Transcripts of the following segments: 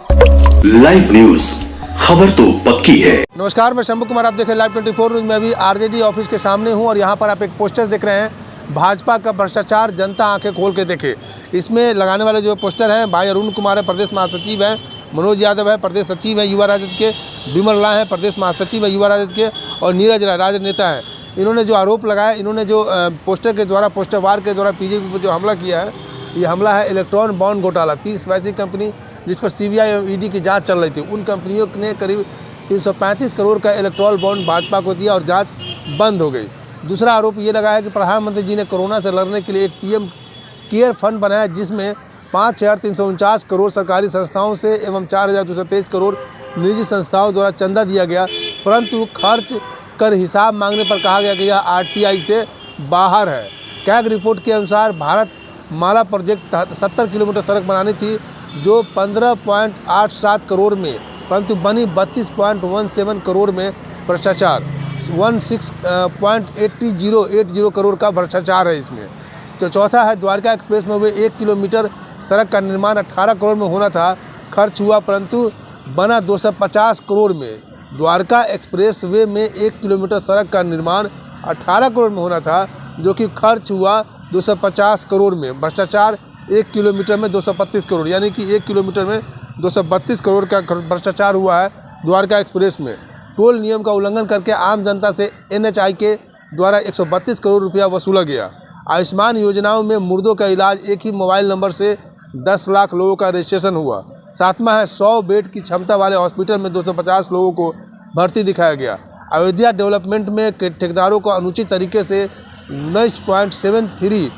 Live news, खबर तो पक्की है। नमस्कार, मैं शंभू कुमार, आप देखें लाइव 24 न्यूज। मैं अभी आरजेडी ऑफिस के सामने हूं और यहां पर आप एक पोस्टर देख रहे हैं, भाजपा का भ्रष्टाचार जनता आंखें खोल के देखे। इसमें लगाने वाले जो पोस्टर हैं, भाई अरुण कुमार है, प्रदेश महासचिव हैं, मनोज यादव है, प्रदेश सचिव है युवा राजद के, विमल राय है, प्रदेश महासचिव है युवा राजद के, और नीरज राय राजद नेता हैं। इन्होंने जो आरोप लगाया, इन्होंने जो पोस्टर के द्वारा, पोस्टर वार के द्वारा बीजेपी पर जो हमला किया है, ये हमला है इलेक्ट्रॉन बॉन्ड घोटाला। 30 वैसी कंपनी जिस पर सीबीआई और ईडी की जांच चल रही थी, उन कंपनियों ने करीब 335 करोड़ का इलेक्ट्रॉल बॉन्ड भाजपा को दिया और जांच बंद हो गई। दूसरा आरोप ये लगाया कि प्रधानमंत्री जी ने कोरोना से लड़ने के लिए एक पीएम केयर फंड बनाया, जिसमें 5,349 करोड़ सरकारी संस्थाओं से एवं 4,223 करोड़ निजी संस्थाओं द्वारा चंदा दिया गया, परंतु खर्च कर हिसाब मांगने पर कहा गया कि यह आरटीआई से बाहर है। कैग रिपोर्ट के अनुसार भारत माला प्रोजेक्ट 70 किलोमीटर सड़क बनानी थी, जो 15.87 करोड़ में, परंतु बनी 32.17 करोड़ में भ्रष्टाचार। 16.80 करोड़ का भ्रष्टाचार है इसमें। तो चौथा है, द्वारका एक्सप्रेस में हुए 1 किलोमीटर सड़क का निर्माण 18 करोड़ में होना था, खर्च हुआ परंतु बना 250 करोड़ में। द्वारका एक्सप्रेस वे में 1 किलोमीटर सड़क का निर्माण 18 करोड़ में होना था, जो कि खर्च हुआ 250 करोड़ में। भ्रष्टाचार 1 किलोमीटर में 235 करोड़, यानी कि 1 किलोमीटर में 232 करोड़ का भ्रष्टाचार हुआ है द्वारका एक्सप्रेस में। टोल नियम का उल्लंघन करके आम जनता से एनएचआई के द्वारा 132 करोड़ रुपया वसूला गया। आयुष्मान योजनाओं में मुर्दों का इलाज, एक ही मोबाइल नंबर से 10 लाख लोगों का रजिस्ट्रेशन हुआ। सातवां है, 100 बेड की क्षमता वाले हॉस्पिटल में 250 लोगों को भर्ती दिखाया गया। अयोध्या डेवलपमेंट में ठेकेदारों को अनुचित तरीके से 19.73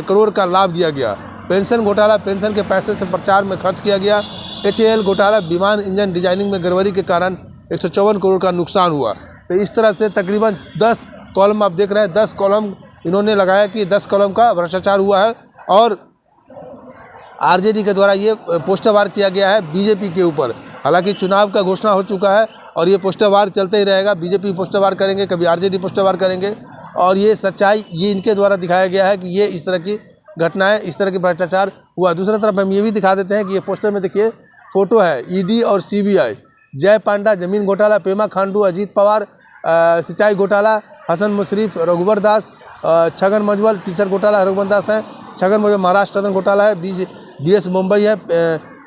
करोड़ का लाभ दिया गया। पेंशन घोटाला, पेंशन के पैसे से प्रचार में खर्च किया गया। HAL घोटाला, विमान इंजन डिजाइनिंग में गड़बड़ी के कारण 154 करोड़ का नुकसान हुआ। तो इस तरह से तकरीबन 10 कॉलम आप देख रहे हैं, 10 कॉलम इन्होंने लगाया कि 10 कॉलम का भ्रष्टाचार हुआ है। और आरजेडी के द्वारा ये पोस्टर वार किया गया है बीजेपी के ऊपर। हालांकि चुनाव का घोषणा हो चुका है और ये पोस्टर वार चलते ही रहेगा। बीजेपी पोस्टर वार करेंगे, कभी आरजेडी पोस्टर वार करेंगे, और ये सच्चाई ये इनके द्वारा दिखाया गया है कि ये इस तरह की घटनाएं, इस तरह की भ्रष्टाचार हुआ। दूसरी तरफ हम ये भी दिखा देते हैं कि ये पोस्टर में देखिए फोटो है ईडी और सीबीआई। जय पांडा जमीन घोटाला, पेमा खांडू, अजीत पवार सिंचाई घोटाला, हसन मुशरीफ, रघुवर दास, छगन मजवल टीचर घोटाला रघुवर दास है, छगन मजवल महाराष्ट्र घोटाला है, BS मुंबई है,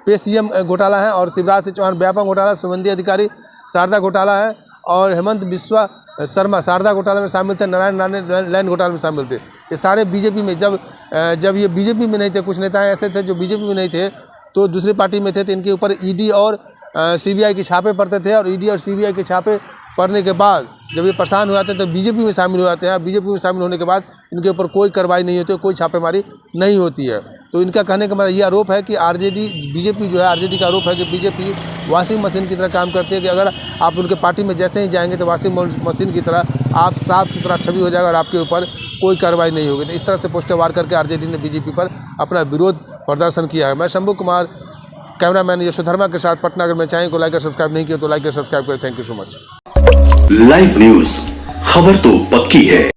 पेसीएम घोटाला है, और शिवराज सिंह चौहान व्यापक घोटाला, सुगंधी अधिकारी शारदा घोटाला है, और हेमंत बिस्वा शर्मा शारदा घोटाला में शामिल थे, नारायण राणे लैंड घोटाला में शामिल थे। ये सारे बीजेपी में, जब ये बीजेपी में नहीं थे, कुछ नेता ऐसे थे जो बीजेपी में नहीं थे तो दूसरी पार्टी में थे, तो इनके ऊपर ईडी और सीबीआई के छापे पड़ते थे, और ईडी और सीबीआई के छापे पड़ने के बाद जब ये परेशान हो जाते हैं तो बीजेपी में शामिल हो जाते हैं। बीजेपी में शामिल होने के बाद इनके ऊपर कोई कार्रवाई नहीं होती, कोई छापेमारी नहीं होती है। तो इनका कहने का मतलब ये आरोप है कि आरजेडी, बीजेपी जो है, आरजेडी का आरोप है कि बीजेपी वॉशिंग मशीन की तरह काम करती है, कि अगर आप उनके पार्टी में जैसे ही जाएंगे तो वॉशिंग मशीन की तरह आप साफ सुथरा छवि हो जाएगा और आपके ऊपर कोई कार्रवाई नहीं होगी। तो इस तरह से पोस्टर वार करके आरजेडी ने बीजेपी पर अपना विरोध प्रदर्शन किया है। मैं शंभू कुमार, कैमरामैन यशोधर्मा के साथ पटना। अगर मैं चैनल को लाइक और सब्सक्राइब नहीं किया तो लाइक और सब्सक्राइब करें। Thank you so much. Live news, खबर तो पक्की है।